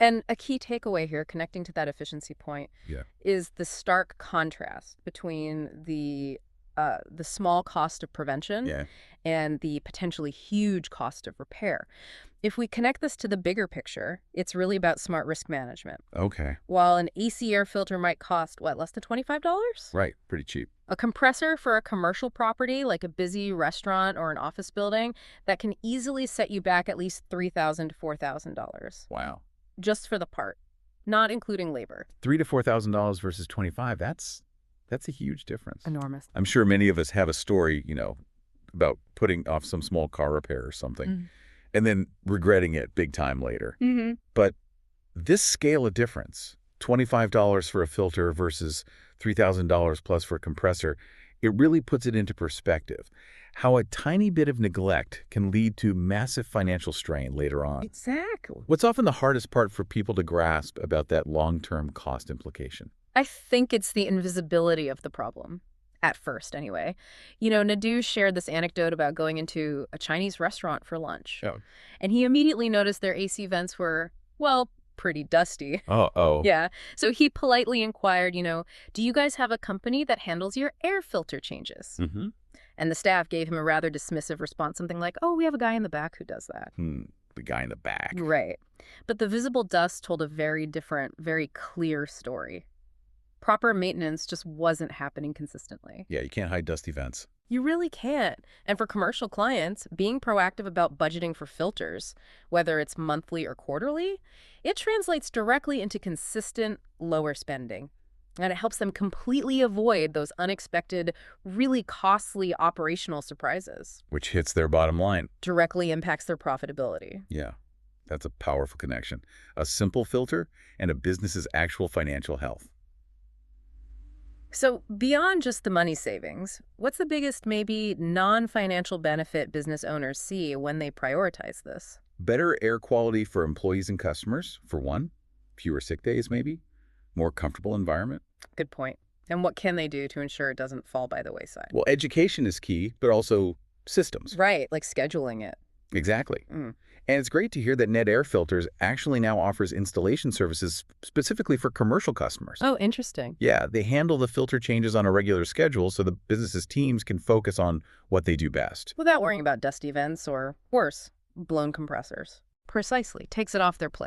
And a key takeaway here, connecting to that efficiency point, Yeah. is the stark contrast between the small cost of prevention Yeah. and the potentially huge cost of repair. If we connect this to the bigger picture, it's really about smart risk management. Okay. While an AC air filter might cost, what, less than $25? Right. Pretty cheap. A compressor for a commercial property like a busy restaurant or an office building, that can easily set you back at least $3,000 to $4,000 Wow. just for the part, not including labor. $3,000 to $4,000 versus 25. That's a huge difference. Enormous. I'm sure many of us have a story, about putting off some small car repair or something and then regretting it big time later. Mm-hmm. But this scale of difference, $25 for a filter versus $3,000 plus for a compressor, it really puts it into perspective. How a tiny bit of neglect can lead to massive financial strain later on. Exactly. What's often the hardest part for people to grasp about that long-term cost implication? I think it's the invisibility of the problem. At first, anyway. Nadu shared this anecdote about going into a Chinese restaurant for lunch. Oh. And he immediately noticed their AC vents were, well, pretty dusty. Oh. Yeah. So he politely inquired, do you guys have a company that handles your air filter changes? Mm-hmm. And the staff gave him a rather dismissive response, something like, oh, we have a guy in the back who does that. The guy in the back. Right. But the visible dust told a very different, very clear story. Proper maintenance just wasn't happening consistently. Yeah, you can't hide dusty vents. You really can't. And for commercial clients, being proactive about budgeting for filters, whether it's monthly or quarterly, it translates directly into consistent, lower spending. And it helps them completely avoid those unexpected, really costly operational surprises. Which hits their bottom line. Directly impacts their profitability. Yeah, that's a powerful connection. A simple filter and a business's actual financial health. So beyond just the money savings, what's the biggest, maybe non-financial benefit business owners see when they prioritize this? Better air quality for employees and customers, for one. Fewer sick days, maybe. More comfortable environment. Good point. And what can they do to ensure it doesn't fall by the wayside? Well, education is key, but also systems. Right, like scheduling it. Exactly. And it's great to hear that Ned Air Filters actually now offers installation services specifically for commercial customers. Oh, interesting. Yeah, they handle the filter changes on a regular schedule so the business's teams can focus on what they do best. Without worrying about dusty vents or, worse, blown compressors. Precisely. Takes it off their plate.